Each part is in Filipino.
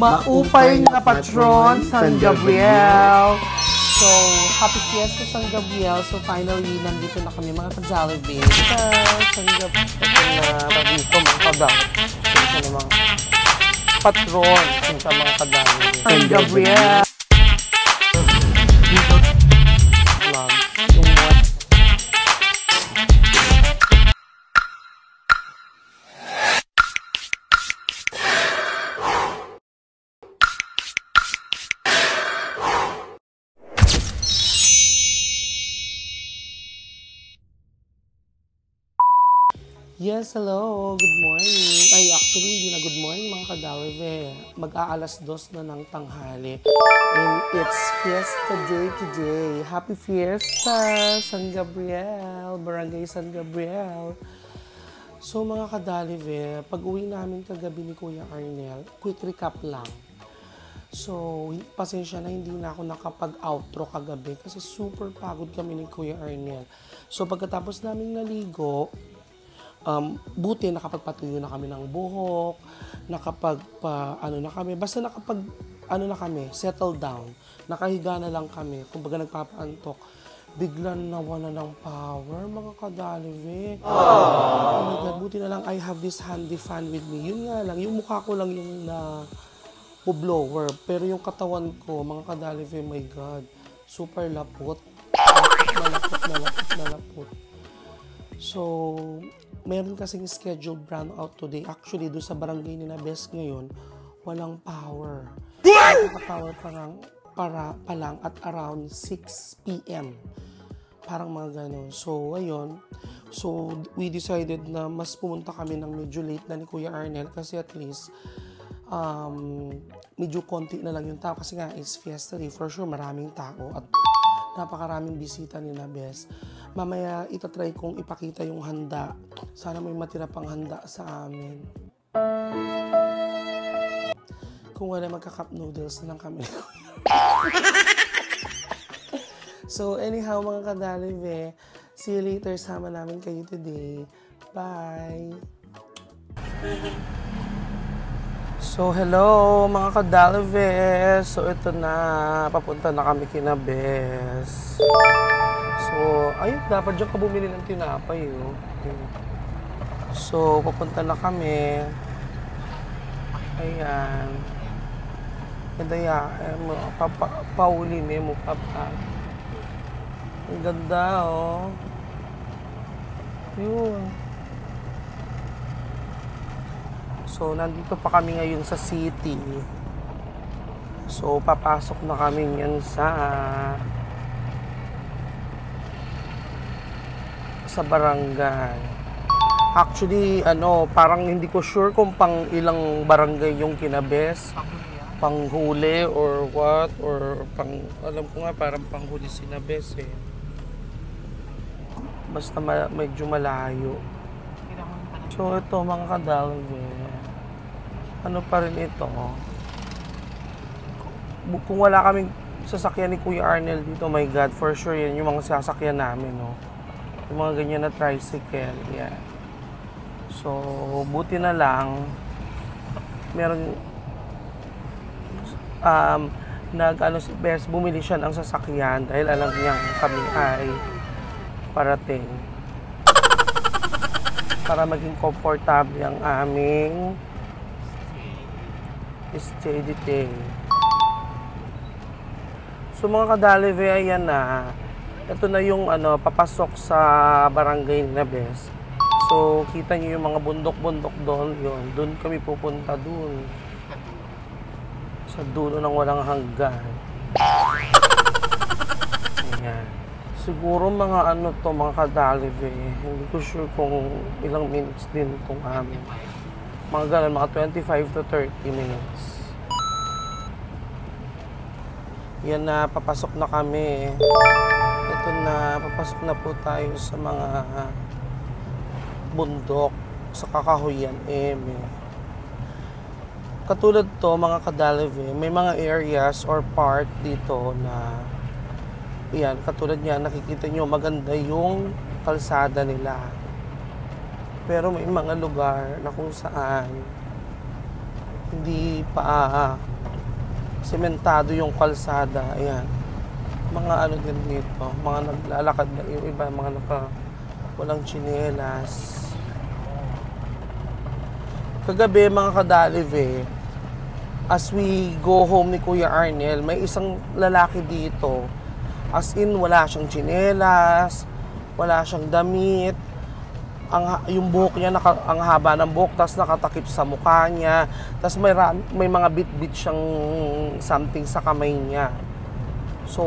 Maupay na patron, San Gabriel. So, happy fiesta, San Gabriel. So, finally, nandito na kami mga ka-Jollibee. San Gabriel. Ito na, nandito mga kadang. Ito na mga patron, ito mga kadang. San Gabriel. Dito, vlogs. Yung what? Yes, hello. Good morning. Ay, actually, hindi na good morning mga ka-Jollibee. Mag-aalas 2 na ng tanghali. And it's fiesta day today. Happy fiesta, San Gabriel. Barangay San Gabriel. So mga ka-Jollibee, pag-uwi namin kagabi ni Kuya Arnel, quick recap lang. So, pasensya na hindi na ako nakapag-outro kagabi kasi super pagod kami ni Kuya Arnel. So, pagkatapos namin naligo, buti nakapagpatuyo na kami ng buhok, settle down. Nakahiga na lang kami, kumbaga nagpapaantok. Biglang nawala ng power, mga ka-Jollibee. Oh my God, buti na lang I have this handy fan with me. Yun nga lang, yung mukha ko lang yung blower. Pero yung katawan ko, mga ka-Jollibee, my God, super lapot. Malapot. So, meron kasing scheduled brownout today. Actually, doon sa barangay ni Nabes ngayon, walang power. Nakaka-power pa lang at around 6 p.m. Parang mga ganun. So, ayun. So, we decided na mas pumunta kami ng medyo late na ni Kuya Arnel kasi at least medyo konti na lang yung tao. Kasi nga, it's fiesta day. For sure, maraming tao at napakaraming bisita ni Nabes. Mamaya itatry kong ipakita yung handa. Sana may matira pang handa sa amin. Kung wala, magka-cup noodles na lang kami. So anyhow mga ka-Jollibee, see you later. Sama namin kayo today. Bye! So hello mga ka-Jollibee. So ito na, papunta na kami kina Bes. So, ayun, dapat dyan ka bumili ng tinapay, oh. So, papunta na kami. Ayan. Kadaya, pauli mo, papa. Ang ganda, oh. Yun. So, nandito pa kami ngayon sa city. So, papasok na kami yan sa barangay. Actually, parang hindi ko sure kung pang ilang barangay yung kinabes. Panghuli or what, or alam ko nga parang panghuli sinabes eh. Basta medyo malayo. So, ito mga ka-Jollibee. Ano pa rin ito? Kung wala kaming sasakyan ni Kuya Arnel dito, my God, for sure yan yung mga sasakyan namin, no? Yung mga ganyan na tricycle, yeah. So, buti na lang, meron, si Bes, bumili siya ng sasakyan dahil alam niyang kami ay parating. Para maging komportable ang aming stay detail. So, mga ka-Jollibee, ayan na. Ito na yung papasok sa barangay ni Nabes. So, kita niyo yung mga bundok-bundok doon. Doon kami pupunta doon. Sa dulo ng walang hanggan. Ayan. Siguro mga mga ka-Jollibee. Hindi ko sure kung ilang minutes din itong amin. Mga ganun, mga 25 to 30 minutes. Yan na, papasok na kami. Ito na, papasok na po tayo sa mga bundok, sa Kakahuyan, Katulad to, mga ka-Jollibee, may mga areas or part dito na, yan, katulad niya, nakikita nyo, maganda yung kalsada nila. Pero may mga lugar na kung saan hindi pa sementado yung kalsada. Ayan. Mga ano din dito, mga naglalakad na yung iba, mga walang tsinelas. Kagabi mga kadalive, as we go home ni Kuya Arnel, may isang lalaki dito. As in, wala siyang tsinelas, wala siyang damit. Yung buhok niya, ang haba ng buhok, tapos nakatakip sa mukha niya. Tapos may mga bit-bit siyang something sa kamay niya. So,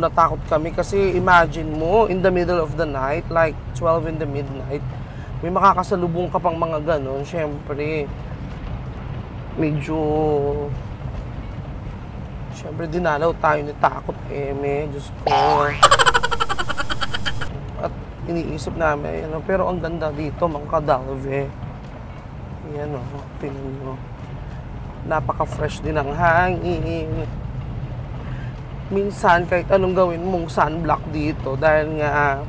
natakot kami kasi imagine mo, in the middle of the night, like 12 in the midnight, may makakasalubong ka pang mga ganon. Siyempre, dinalaw tayo ni takot Diyos ko. At iniisip namin, pero ang ganda dito, mga kadalve. Ayan o, tingnan nyo. Napaka-fresh din ang hangin. Minsan, kahit anong gawin mong sunblock dito, dahil nga,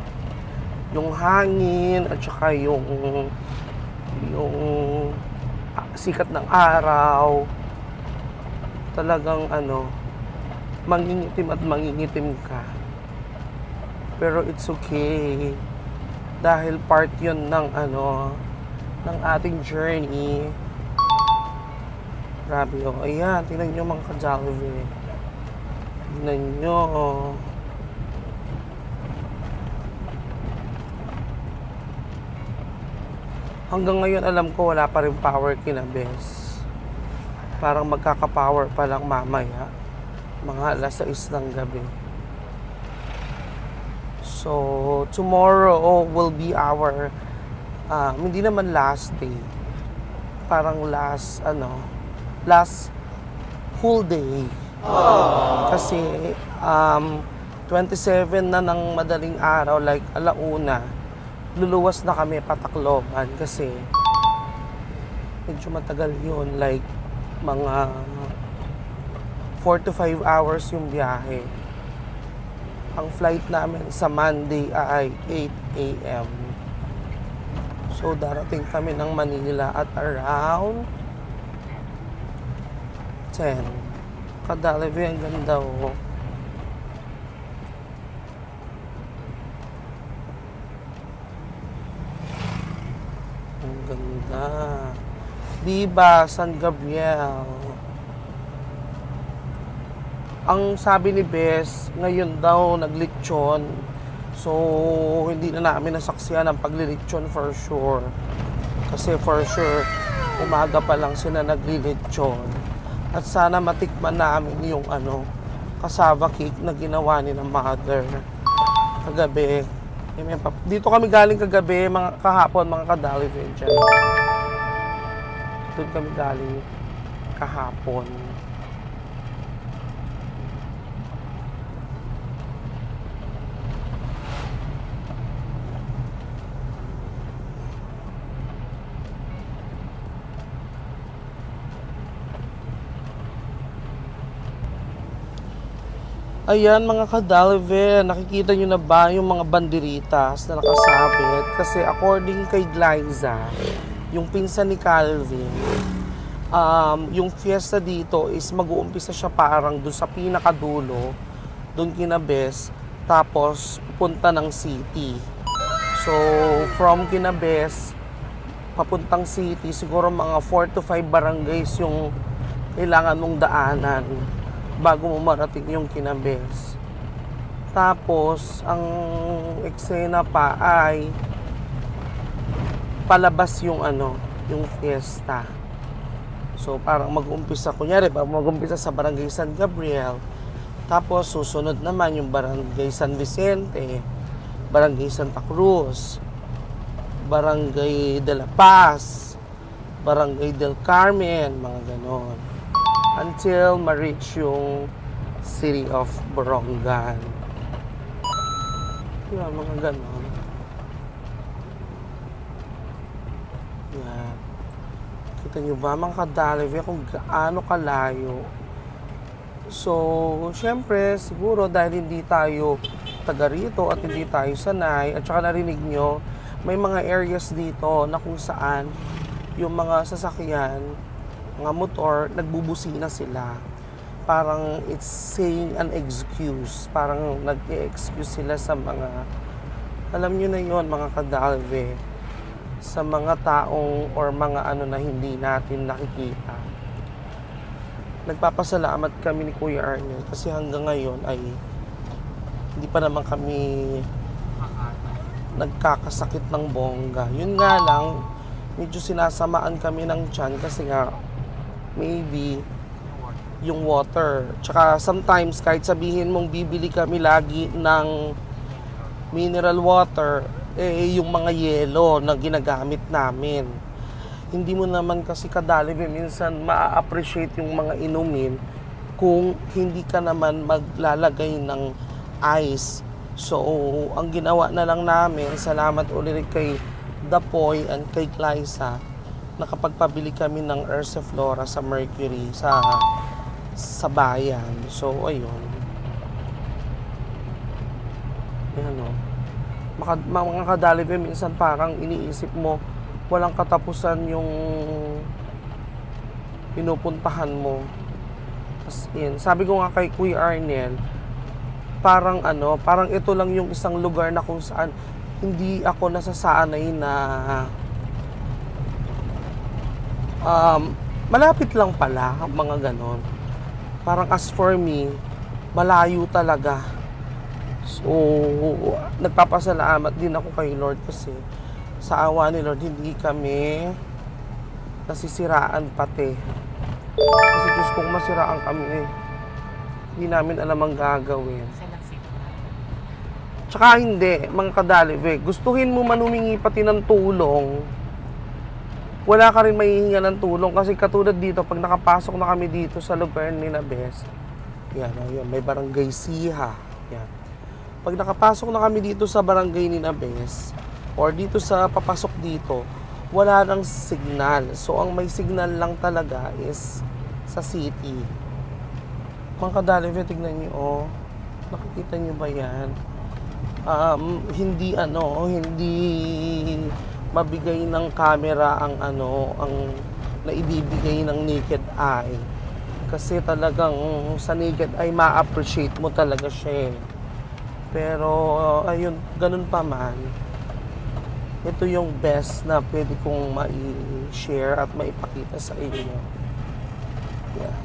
yung hangin at saka yung sikat ng araw, talagang mangingitim at mangingitim ka. Pero it's okay dahil part yun ng ng ating journey. Grabe ayan, tingnan nyo mga ka-Jalve. Tingnan nyo Hanggang ngayon alam ko wala pa rin power kinabes. Parang magkaka-power pa lang mamaya. Mga alas 6 ng gabi. So, tomorrow will be our, hindi naman last day. Parang last full day. Kasi, 27 na ng madaling araw, like alauna, luluwas na kami Patacloban kasi medyo matagal yun, like mga 4 to 5 hours yung biyahe. Ang flight namin sa Monday ay 8 a.m. So darating kami ng Manila at around 10. Kadalive, ang ganda Ang ganda. Diba, San Gabriel? Ang sabi ni Bes, ngayon daw naglitsyon. So, hindi na namin nasaksihan ang paglilitsyon for sure. Kasi for sure, umaga pa lang sila naglilitsyon. At sana matikman namin yung cassava cake na ginawa ni ng mother kagabi. Dito kami galing kagabi, kahapon, mga kadalive. Doon kami galing kahapon. Ayan mga kadalive, nakikita nyo na ba yung mga banderitas na nakasabit? Kasi according kay Glyza, yung pinsan ni Calvin, yung fiesta dito is mag-uumpisa siya parang doon sa pinakadulo, doon Kinabes, tapos pupunta ng city. So from Kinabes, papuntang city, siguro mga 4 to 5 barangays yung kailangan mong daanan bago mo marating yung Kinabes. Tapos, ang eksena pa ay palabas yung yung fiesta. So, parang mag-umpisa, kunyari, mag-umpisa sa Barangay San Gabriel. Tapos, susunod naman yung Barangay San Vicente, Barangay Santa Cruz, Barangay de la Paz, Barangay del Carmen, mga ganon. Until ma-reach yung City of Borongan. Yan, mga ganon. Yan. Kita nyo ba, mga kadalive, kung gaano kalayo. So, syempre, siguro dahil hindi tayo taga rito at hindi tayo sanay, at saka narinig nyo, may mga areas dito na kung saan yung mga sasakyan, mga motor, nagbubusina sila parang it's saying an excuse. Parang nag-excuse sila sa mga, alam nyo na yon mga kadalve, sa mga taong or mga ano na hindi natin nakikita. Nagpapasalamat kami ni Kuya Arnel kasi hanggang ngayon ay hindi pa naman kami nagkakasakit ng bongga. Yun nga lang, medyo sinasamaan kami ng tiyan kasi nga maybe yung water. Tsaka sometimes kahit sabihin mong bibili kami lagi ng mineral water, yung mga yelo na ginagamit namin. Hindi mo naman kasi kadalve minsan ma-appreciate yung mga inumin kung hindi ka naman maglalagay ng ice. So, ang ginawa na lang namin, salamat ulit kay Dapoy and kay Clysa, nakapagpabili kami ng Ursiflora sa Mercury sa bayan. So, ayun. Ayan o. Mga kadalve, minsan parang iniisip mo, walang katapusan yung pinupuntahan mo. As in, sabi ko nga kay Kuya Arnel, parang ito lang yung isang lugar na kung saan hindi ako nasasanay na malapit lang pala, mga ganon. Parang as for me, malayo talaga. So, nagpapasalamat din ako kay Lord kasi sa awa ni Lord, hindi kami nasisiraan pati. Kasi Diyos kung masiraan kami, hindi namin alam ang gagawin. Tsaka hindi, mga kadalve, gustuhin mo man humingi pati ng tulong, wala ka rin mahihinga ng tulong kasi katulad dito, pag nakapasok na kami dito sa lugar ni Nabes, yan, may barangay Siha, yan. Pag nakapasok na kami dito sa barangay ni Nabes, or dito sa papasok dito, wala nang signal. So, ang may signal lang talaga is sa city. Mga kadalve, tignan nyo, oh. Nakikita nyo ba yan? Hindi mabigay ng camera ang naibibigay ng naked eye. Kasi talagang sa naked eye ma-appreciate mo talaga siya. Pero ayun, ganun pa man. Ito yung best na pwede kong ma-share at maipakita sa inyo. Yan.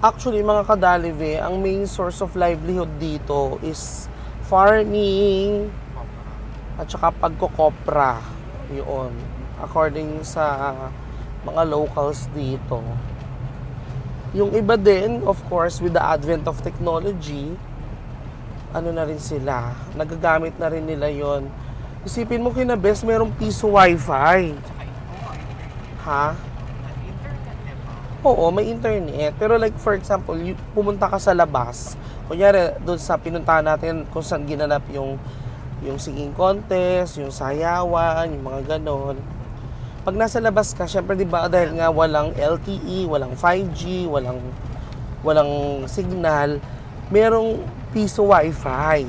Actually, mga kadalve, ang main source of livelihood dito is farming at saka pagkokopra. Yun. According sa mga locals dito. Yung iba din, of course, with the advent of technology, na rin sila. Nagagamit na rin nila yon. Isipin mo kinabes, merong piso wifi. Ha? Oo, may internet. Pero like for example, pumunta ka sa labas. Kunyari, doon sa pinuntahan natin kung saan ginanap yung singing contest, yung sayawan, yung mga ganon. Pag nasa labas ka, syempre diba, dahil nga walang LTE, walang 5G, walang signal, merong piso wifi.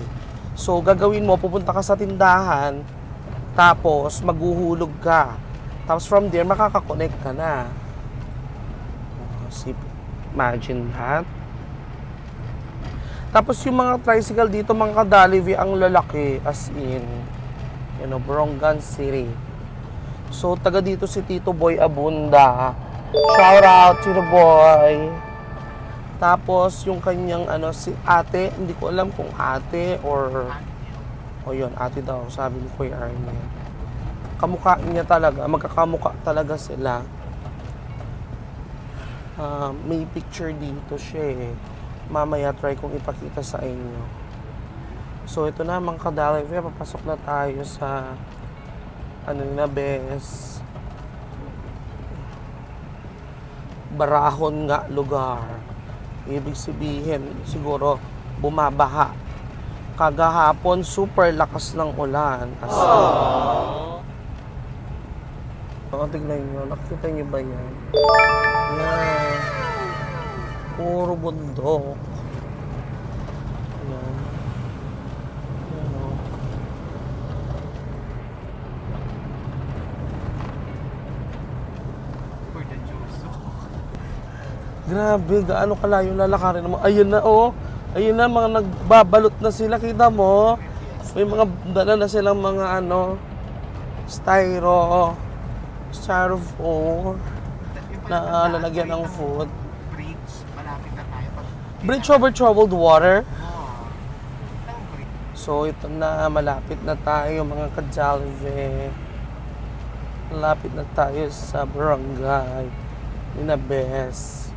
So, gagawin mo, pupunta ka sa tindahan, tapos maghuhulog ka. Tapos from there, makakakonect ka na. Imagine that. Tapos yung mga tricycle dito, mga kadalve, ang lalaki, as in, Borongan City. So, taga dito si Tito Boy Abunda. Shout out to the boy. Tapos, yung kanyang, si ate, hindi ko alam kung ate or, yun, ate daw, sabi ni Kuya Arnel. Kamukha niya talaga, magkakamukha talaga sila. May picture dito siya eh. Mamaya try kong ipakita sa inyo. So ito na mga kadalve, papasok na tayo sa Nabes. Barahon nga lugar. Ibig sabihin siguro bumabaha. Kagahapon super lakas ng ulan. Tignan nyo, nakita nyo ba yan? Yan. Puro bundok. Yan. Yan o. Grabe, gaano kalayo lalakarin mo. Ayun na, oh. Ayun na, mga nagbabalot na sila. Kita mo? May mga dala na silang mga styrofoam na lalagyan ng food. Bridge, malapit na tayo. Bridge over troubled water. So, ito na, malapit na tayo mga ka-Jollibee. Malapit na tayo sa barangay ni Bes.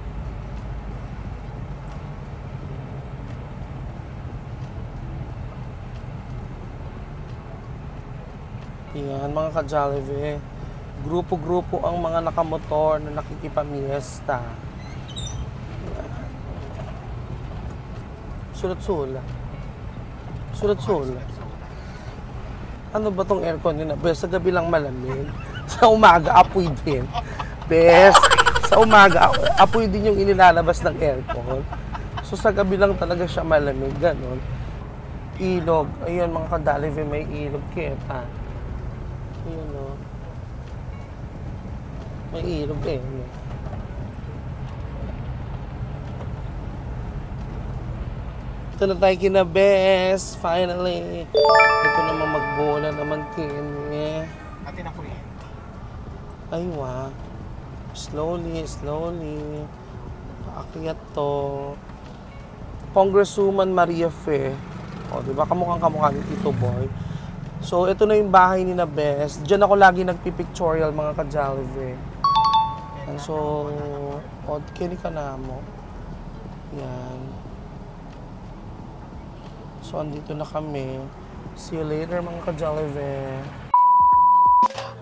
Yan, mga ka-Jollibee. Grupo-grupo ang mga nakamotor na nakikipamiesta. Sulat-sulat. Sulat-sulat. Ano ba tong aircon nila? Bes, sa gabi lang malamig. Sa umaga, apoy din. Bes, sa umaga, apoy din yung inilalabas ng aircon. So sa gabi lang talaga siya malamig. Ganon. Ilog. Ayun, mga ka-Jollibee, may ilog. Kita. Ayun, o. May ilog eh. Ito na tayo kina Bes. Finally. Ito naman magbola naman kini. Atin ako rin. Ay, wow. Slowly, slowly. Paakyat to. Congresswoman Maria Fe. O, diba? Kamukhang-kamukha ni Tito Boy. So, ito na yung bahay ni Bes. Diyan ako lagi nagpipictorial, mga ka-Jollibee. And so, kini ka na mo. Yan. So, andito na kami. See you later, mga ka-Jollibee.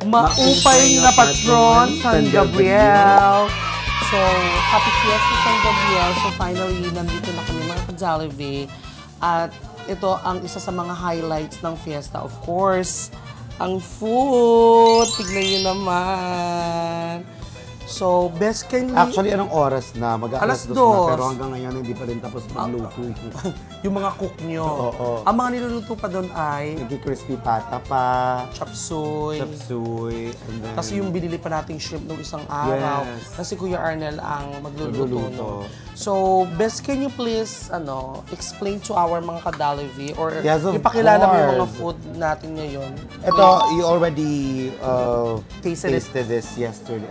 Maupay na patron, San Gabriel. So, happy fiesta, San Gabriel. So, finally, nandito na kami, mga ka-Jollibee. At ito ang isa sa mga highlights ng fiesta, of course. Ang food! Tignan nyo naman. So, best can we... Actually, anong oras na? Mag-alas 2 na. Pero hanggang ngayon, hindi pa rin tapos magluto. Yung mga cook nyo. Oo. Ang mga niluluto pa doon ay... Nagki-crispy pata pa. Chop suey. Chop suey. And then... Kasi yung binili pa nating shrimp nung isang araw. Yes. Kasi Kuya Arnel ang magluluto. No? So, best can you please, explain to our mga ka-Jollibee or yes, ipakilala mo yung mga food natin ngayon? Ito, you already Tasted this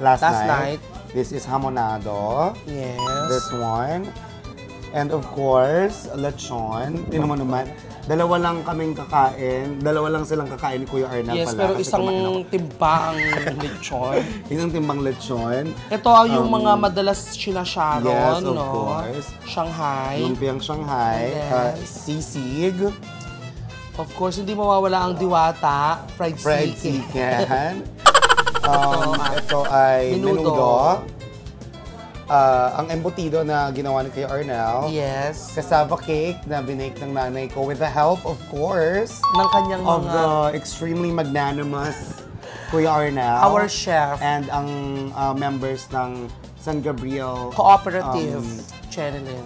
last night. This is hamonado. Yes. This one. And of course, lechon. Tingnan mo naman. Dalawa lang kaming kakain. Dalawa lang silang kakain ni Kuya Arnel Yes, pala. pero isang timba ang lechon. Isang timbang lechon. Ito ang yung mga madalas sinasharon, yes, of no? course. Shanghai. Lumpiang Shanghai. Sisig. Of course, hindi mawawala ang diwata. Fried chicken. Ito ay menudo. Ang embutido na ginawa ni Kuya Arnel. Yes. Cassava cake na binake ng nanay ko with the help, of course, ng kanyang of the extremely magnanimous Kuya Arnel. Our chef. And ang members ng San Gabriel Cooperative Channeling.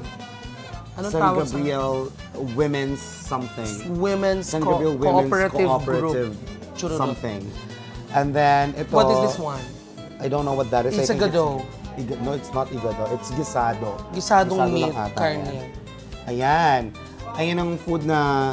Anong San tawag Gabriel Women's something. San Gabriel Women's Cooperative Group. Something. And then ito... What is this one? I don't know what that is. It's a gado. No, it's not igado. It's gisado. Gisadong meat, karne. Ayan. Ayan ang food na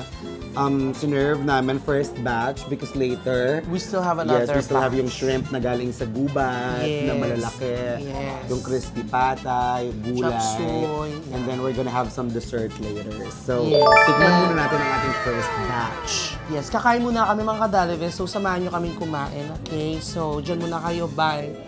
sinerve namin first batch because later... We still have another Yes, we still have batch. yung shrimp na galing sa gubat, na malalaki. Yes. Yung crispy pata, yung gulay. Chop suey. And then we're gonna have some dessert later. So, Yes. tignan muna natin ang ating first batch. Yes, kakain muna kami mga ka-Jollibee. So, samahan nyo kaming kumain. Okay? So, dyan muna kayo. Bye!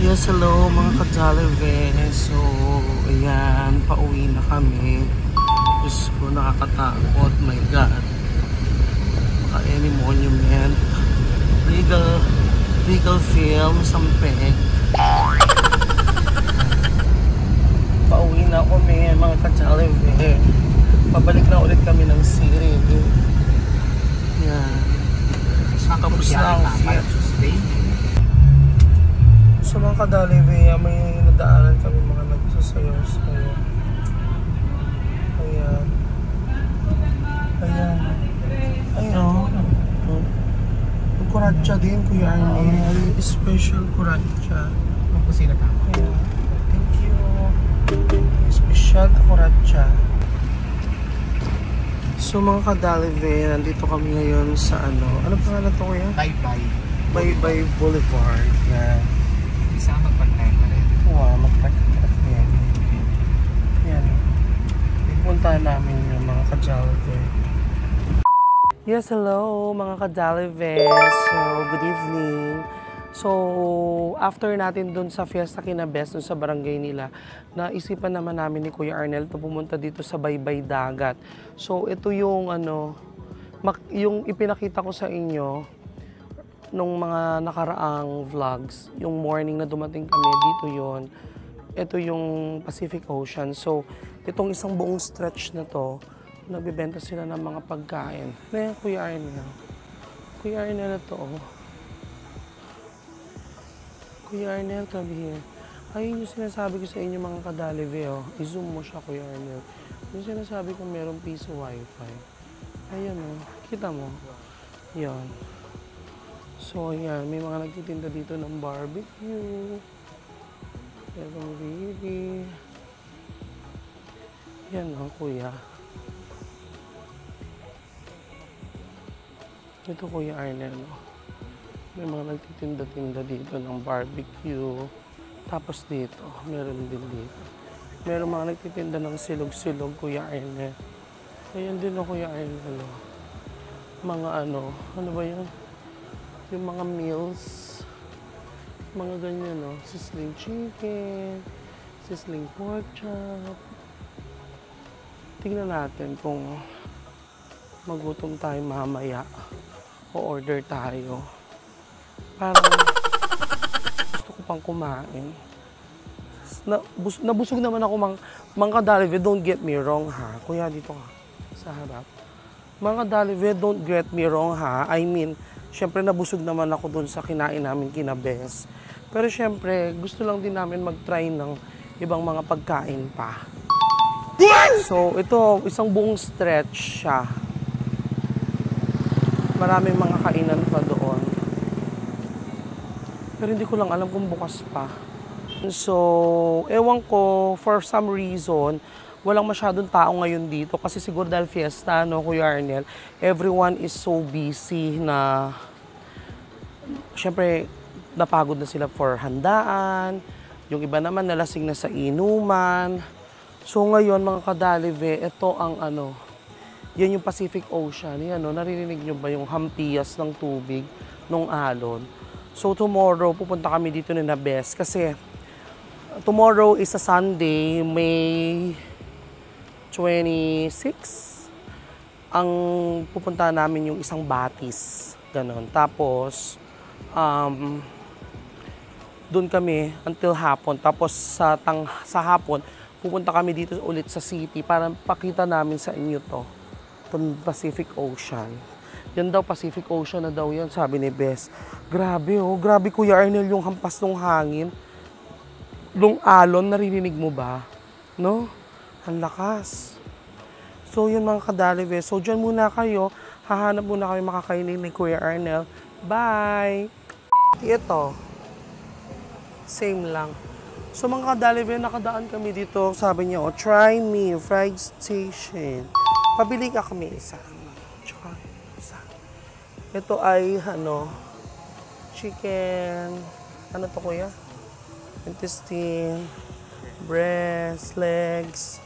Yes, hello mga ka-Jollibee. So, ayan, pauwi na kami. Diyos ko, nakakatakot. My God. Baka any monument. Legal film, something. Pauwi na kami mga ka-Jollibee. Pabalik na ulit kami ng Siri. Yan. Tapos na ang fear. So mga kadalivea, may nadaanan kami mga nagsasayaw-sayaw. Ayan. Ayan. Ayun. Yung kuratsa din, Kuya Arnel. Special kuratsa. Ang kusina tama. Ayan. Thank you. Special kuratsa. So mga kadalivea, nandito kami ngayon sa ano. Ano pangalan to, Kuya? Bye-bye. Bye-bye Boulevard. Yan. Isa magpag-time na rin. Wow, magpag-trap yan. Yan. Puntahan namin yung mga kadalivea. Yes, hello mga kadalivea. So, good evening. So, after natin dun sa Fiesta Kinabes, dun sa barangay nila, naisipan naman namin ni Kuya Arnel to pumunta dito sa Baybay Dagat. So, ito yung ano, yung ipinakita ko sa inyo nung mga nakaraang vlogs, yung morning na dumating kami, dito yon. Ito yung Pacific Ocean. So, itong isang buong stretch na to, nagbibenta sila ng mga pagkain. Ayan, Kuya Arnel. Kuya Arnel na to, oh. Kuya Arnel, come here. Ayun yung sinasabi ko sa inyo mga kadalivea, oh. I-zoom mo siya, Kuya Arnel. Yung sinasabi ko merong piso wifi. Ayan, oh. Kita mo? Yan. So, ayan. May mga nagtitinda dito ng barbecue. Merong ribby. Yan, oh, Kuya. Ito, Kuya Arnel, oh. May mga nagtitinda-tinda dito ng barbecue. Tapos dito, meron din dito. Meron mga nagtitinda ng silog-silog, Kuya Arnel. Ayan din, oh, Kuya Arnel, oh. Mga ano ba yun? Yung mga meals. Mga ganyan, oh. Sizzling chicken, sizzling pork chop. Tingnan natin kung magutom tayo mamaya. O-order tayo. Parang gusto ko pang kumain. Nabusog naman ako mga kadalivea, don't get me wrong ha. Kuya, dito ka sa harap. Mga kadalivea, don't get me wrong ha. I mean, syempre nabusog naman ako dun sa kinain namin kinabes. Pero syempre, gusto lang din namin mag-try ng ibang mga pagkain pa. So, ito, isang buong stretch siya. Maraming mga kainan pa doon. Pero hindi ko lang alam kung bukas pa. So, ewan ko, for some reason, walang masyadong tao ngayon dito. Kasi siguro dahil fiesta, no, Kuya Arnel, everyone is so busy na, syempre, napagod na sila for handaan. Yung iba naman nalasing na sa inuman. So, ngayon, mga kadalivea, ito ang ano, yan yung Pacific Ocean. Yan, no? Naririnig nyo ba yung hampiyas ng tubig nung alon? So tomorrow, pupunta kami dito ni Nabes kasi tomorrow is a Sunday, May 26. Ang pupunta namin yung isang batis. Ganon. Tapos, doon kami until hapon. Tapos sa hapon, pupunta kami dito ulit sa city para pakita namin sa inyo to. Itong Pacific Ocean. Yan daw, Pacific Ocean na daw yan, sabi ni Bes. Grabe, oh. Grabe, Kuya Arnel, yung hampas ng hangin. Nung alon, naririnig mo ba? No? Ang lakas. So, yun mga kadalivea. So, dyan muna kayo. Hahanap muna kayo makakainin ni Kuya Arnel. Bye! Ito. Same lang. So, mga kadalivea, nakadaan kami dito. Sabi niya, oh, try me, fried station. Pabili ka kami isa. Tsaka isa. Ito ay, ano, chicken. Ano to, Kuya? Intestine, breast, legs,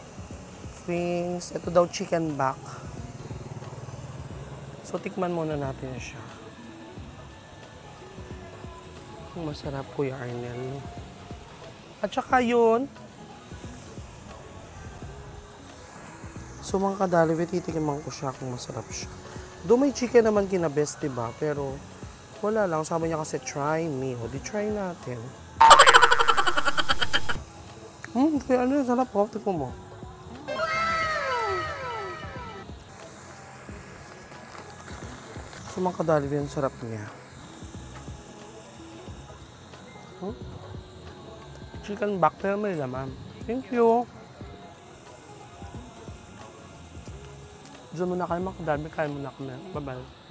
wings. Ito daw chicken back. So, tikman muna natin siya. Kung masarap, Kuya Arnel. At saka yun, so mga kadalivea, titikiman ko siya kung masarap siya. Doon may chicken naman kinabes, diba? Pero wala lang. Sabi niya kasi, try me. O, di try natin. Kaya ano, sarap ko. Tignan mo. So mga kadalivea, ang sarap niya. Chicken back pero may laman. Thank you. Diyan muna kayo mga kadami. Kain muna kami. Bye-bye.